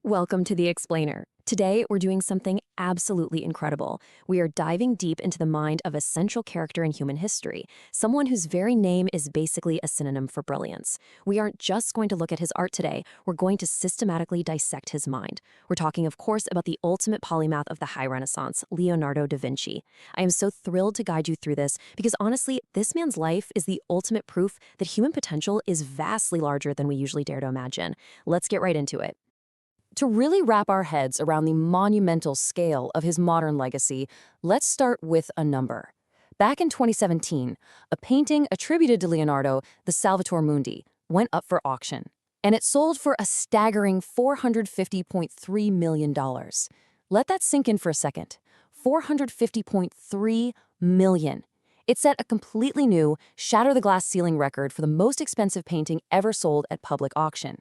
Welcome to The Explainer. Today, we're doing something absolutely incredible. We are diving deep into the mind of a central character in human history, someone whose very name is basically a synonym for brilliance. We aren't just going to look at his art today, we're going to systematically dissect his mind. We're talking, of course, about the ultimate polymath of the High Renaissance, Leonardo da Vinci. I am so thrilled to guide you through this because honestly, this man's life is the ultimate proof that human potential is vastly larger than we usually dare to imagine. Let's get right into it. To really wrap our heads around the monumental scale of his modern legacy, let's start with a number. Back in 2017, a painting attributed to Leonardo, the Salvator Mundi, went up for auction, and it sold for a staggering $450.3 million. Let that sink in for a second. $450.3 million. It set a completely new, shatter-the-glass ceiling record for the most expensive painting ever sold at public auction.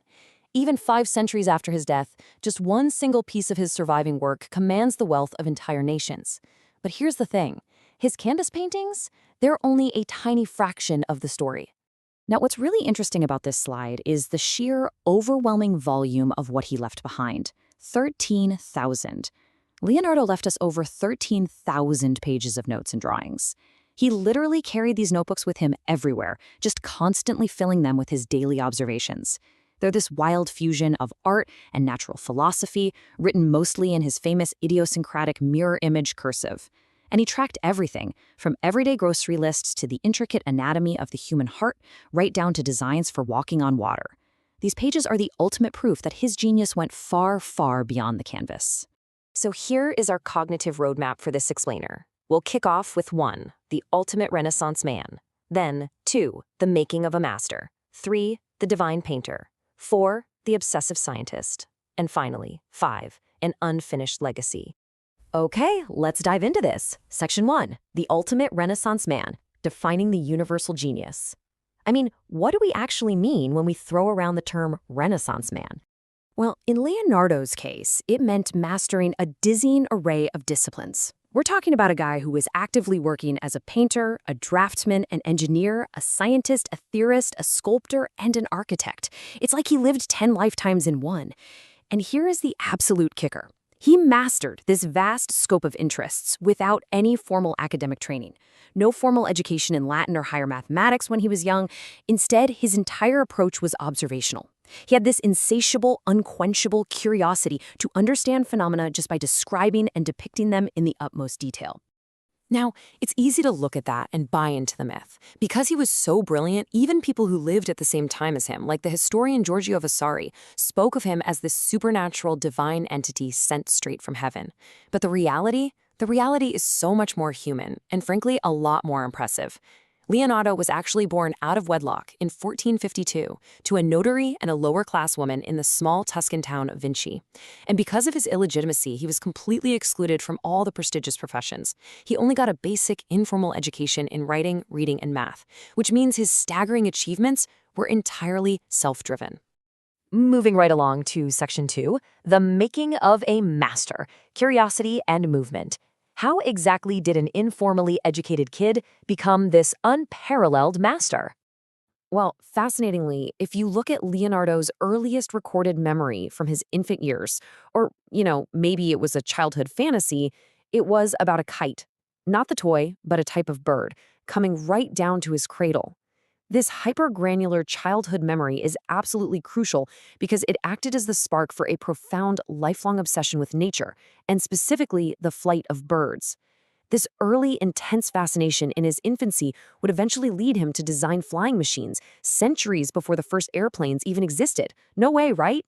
Even 5 centuries after his death, just one single piece of his surviving work commands the wealth of entire nations. But here's the thing. His canvas paintings, they're only a tiny fraction of the story. Now, what's really interesting about this slide is the sheer, overwhelming volume of what he left behind. 13,000. Leonardo left us over 13,000 pages of notes and drawings. He literally carried these notebooks with him everywhere, just constantly filling them with his daily observations. They're this wild fusion of art and natural philosophy, written mostly in his famous idiosyncratic mirror image cursive. And he tracked everything, from everyday grocery lists to the intricate anatomy of the human heart, right down to designs for walking on water. These pages are the ultimate proof that his genius went far, far beyond the canvas. So here is our cognitive roadmap for this explainer. We'll kick off with 1, the ultimate Renaissance man. Then 2, the making of a master. 3, the divine painter. 4, the obsessive scientist. And finally, 5, an unfinished legacy. Okay, let's dive into this. Section 1, the ultimate Renaissance man, defining the universal genius. I mean, what do we actually mean when we throw around the term Renaissance man? Well, in Leonardo's case, it meant mastering a dizzying array of disciplines. We're talking about a guy who was actively working as a painter, a draftsman, an engineer, a scientist, a theorist, a sculptor, and an architect. It's like he lived 10 lifetimes in one. And here is the absolute kicker. He mastered this vast scope of interests without any formal academic training. No formal education in Latin or higher mathematics when he was young. Instead, his entire approach was observational. He had this insatiable, unquenchable curiosity to understand phenomena just by describing and depicting them in the utmost detail. Now, it's easy to look at that and buy into the myth. Because he was so brilliant, even people who lived at the same time as him, like the historian Giorgio Vasari, spoke of him as this supernatural divine entity sent straight from heaven. But the reality is so much more human, and frankly, a lot more impressive. Leonardo was actually born out of wedlock in 1452 to a notary and a lower-class woman in the small Tuscan town of Vinci. And because of his illegitimacy, he was completely excluded from all the prestigious professions. He only got a basic, informal education in writing, reading, and math, which means his staggering achievements were entirely self-driven. Moving right along to Section 2, the making of a master, curiosity and movement. How exactly did an informally educated kid become this unparalleled master? Well, fascinatingly, if you look at Leonardo's earliest recorded memory from his infant years, or, maybe it was a childhood fantasy, it was about a kite. Not the toy, but a type of bird, coming right down to his cradle. This hyper-granular childhood memory is absolutely crucial because it acted as the spark for a profound, lifelong obsession with nature, and specifically the flight of birds. This early, intense fascination in his infancy would eventually lead him to design flying machines centuries before the first airplanes even existed. No way, right?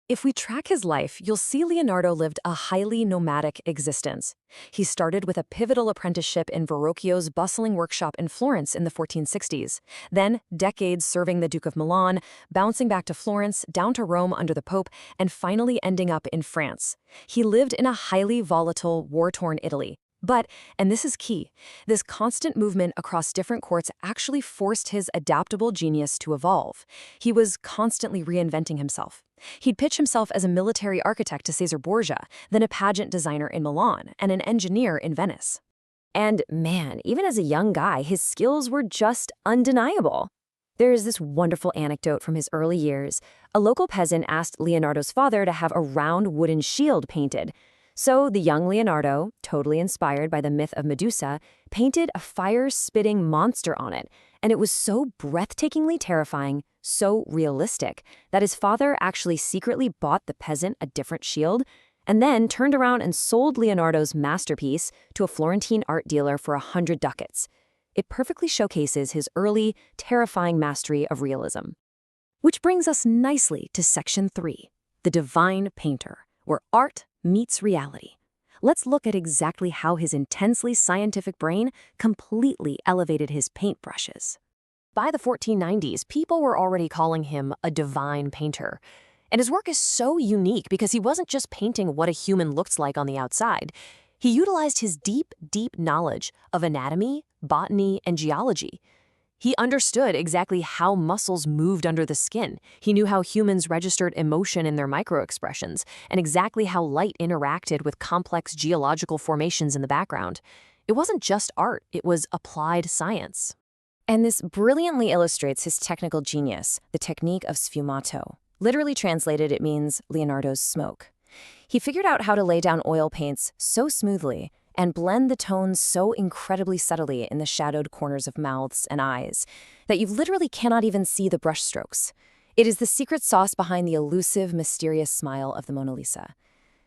If we track his life, you'll see Leonardo lived a highly nomadic existence. He started with a pivotal apprenticeship in Verrocchio's bustling workshop in Florence in the 1460s, then decades serving the Duke of Milan, bouncing back to Florence, down to Rome under the Pope, and finally ending up in France. He lived in a highly volatile, war-torn Italy. But, and this is key, this constant movement across different courts actually forced his adaptable genius to evolve. He was constantly reinventing himself. He'd pitch himself as a military architect to Caesar Borgia, then a pageant designer in Milan, and an engineer in Venice. And man, even as a young guy, his skills were just undeniable. There is this wonderful anecdote from his early years. A local peasant asked Leonardo's father to have a round wooden shield painted. So the young Leonardo, totally inspired by the myth of Medusa, painted a fire-spitting monster on it, and it was so breathtakingly terrifying, so realistic, that his father actually secretly bought the peasant a different shield, and then turned around and sold Leonardo's masterpiece to a Florentine art dealer for 100 ducats. It perfectly showcases his early, terrifying mastery of realism. Which brings us nicely to Section 3, the Divine Painter, where art meets reality. Let's look at exactly how his intensely scientific brain completely elevated his paintbrushes. By the 1490s, people were already calling him a divine painter. And his work is so unique because he wasn't just painting what a human looks like on the outside. He utilized his deep, deep knowledge of anatomy, botany, and geology. He understood exactly how muscles moved under the skin. He knew how humans registered emotion in their microexpressions, and exactly how light interacted with complex geological formations in the background. It wasn't just art, it was applied science. And this brilliantly illustrates his technical genius, the technique of sfumato. Literally translated, it means Leonardo's smoke. He figured out how to lay down oil paints so smoothly and blend the tones so incredibly subtly in the shadowed corners of mouths and eyes that you literally cannot even see the brush strokes. It is the secret sauce behind the elusive, mysterious smile of the Mona Lisa.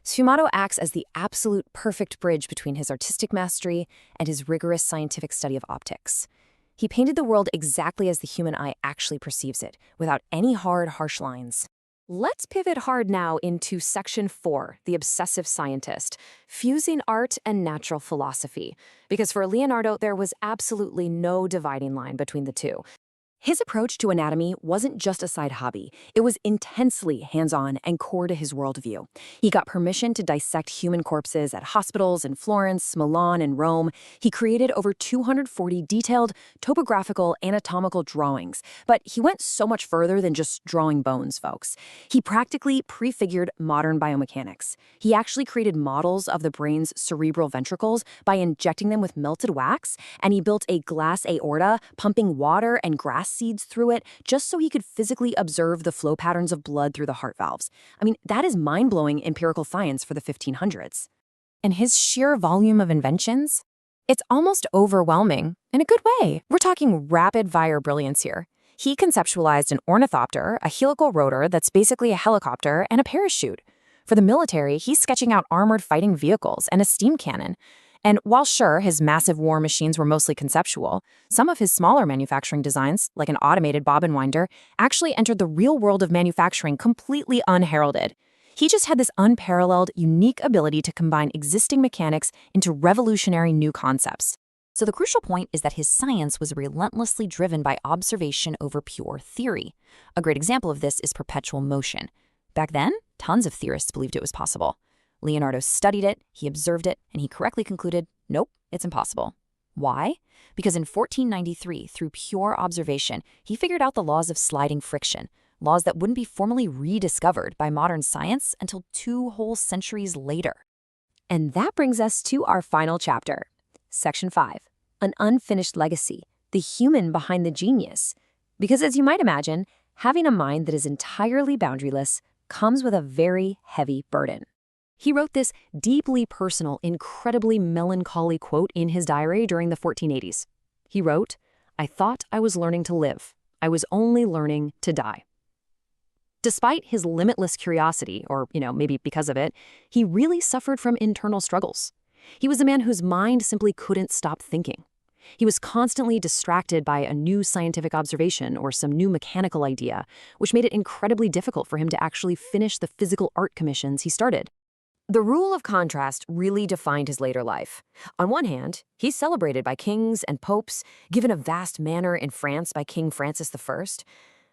Sfumato acts as the absolute perfect bridge between his artistic mastery and his rigorous scientific study of optics. He painted the world exactly as the human eye actually perceives it, without any hard, harsh lines. Let's pivot hard now into Section 4, the obsessive scientist, fusing art and natural philosophy. Because for Leonardo, there was absolutely no dividing line between the two. His approach to anatomy wasn't just a side hobby. It was intensely hands-on and core to his worldview. He got permission to dissect human corpses at hospitals in Florence, Milan, and Rome. He created over 240 detailed topographical anatomical drawings. But he went so much further than just drawing bones, folks. He practically prefigured modern biomechanics. He actually created models of the brain's cerebral ventricles by injecting them with melted wax, and he built a glass aorta, pumping water and grass seeds through it just so he could physically observe the flow patterns of blood through the heart valves. I mean, that is mind-blowing empirical science for the 1500s. And his sheer volume of inventions? It's almost overwhelming, in a good way. We're talking rapid-fire brilliance here. He conceptualized an ornithopter, a helical rotor that's basically a helicopter, and a parachute. For the military, he's sketching out armored fighting vehicles and a steam cannon. And while sure, his massive war machines were mostly conceptual, some of his smaller manufacturing designs, like an automated bobbin winder, actually entered the real world of manufacturing completely unheralded. He just had this unparalleled, unique ability to combine existing mechanics into revolutionary new concepts. So the crucial point is that his science was relentlessly driven by observation over pure theory. A great example of this is perpetual motion. Back then, tons of theorists believed it was possible. Leonardo studied it, he observed it, and he correctly concluded, nope, it's impossible. Why? Because in 1493, through pure observation, he figured out the laws of sliding friction, laws that wouldn't be formally rediscovered by modern science until 2 whole centuries later. And that brings us to our final chapter, Section 5, an unfinished legacy, the human behind the genius. Because as you might imagine, having a mind that is entirely boundaryless comes with a very heavy burden. He wrote this deeply personal, incredibly melancholy quote in his diary during the 1480s. He wrote, "I thought I was learning to live. I was only learning to die." Despite his limitless curiosity, or, maybe because of it, he really suffered from internal struggles. He was a man whose mind simply couldn't stop thinking. He was constantly distracted by a new scientific observation or some new mechanical idea, which made it incredibly difficult for him to actually finish the physical art commissions he started. The rule of contrast really defined his later life. On one hand, he's celebrated by kings and popes, given a vast manor in France by King Francis I.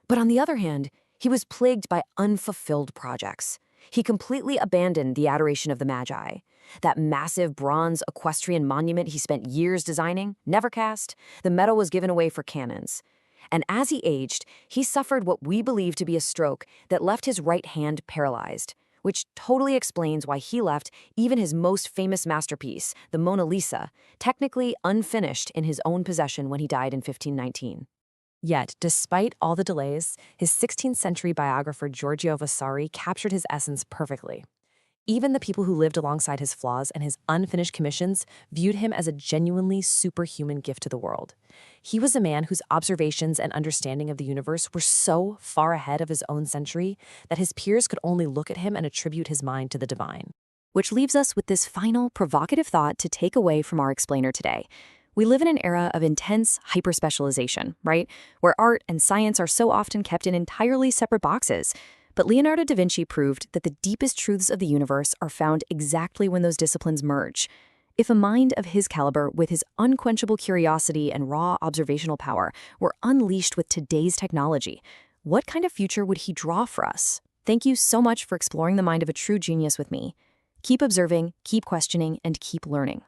But on the other hand, he was plagued by unfulfilled projects. He completely abandoned the Adoration of the Magi. That massive bronze equestrian monument he spent years designing, never cast, the metal was given away for cannons. And as he aged, he suffered what we believe to be a stroke that left his right hand paralyzed, which totally explains why he left even his most famous masterpiece, the Mona Lisa, technically unfinished in his own possession when he died in 1519. Yet, despite all the delays, his 16th century biographer Giorgio Vasari captured his essence perfectly. Even the people who lived alongside his flaws and his unfinished commissions viewed him as a genuinely superhuman gift to the world. He was a man whose observations and understanding of the universe were so far ahead of his own century that his peers could only look at him and attribute his mind to the divine. Which leaves us with this final provocative thought to take away from our explainer today. We live in an era of intense hyperspecialization, right? Where art and science are so often kept in entirely separate boxes. But Leonardo da Vinci proved that the deepest truths of the universe are found exactly when those disciplines merge. If a mind of his caliber, with his unquenchable curiosity and raw observational power, were unleashed with today's technology, what kind of future would he draw for us? Thank you so much for exploring the mind of a true genius with me. Keep observing, keep questioning, and keep learning.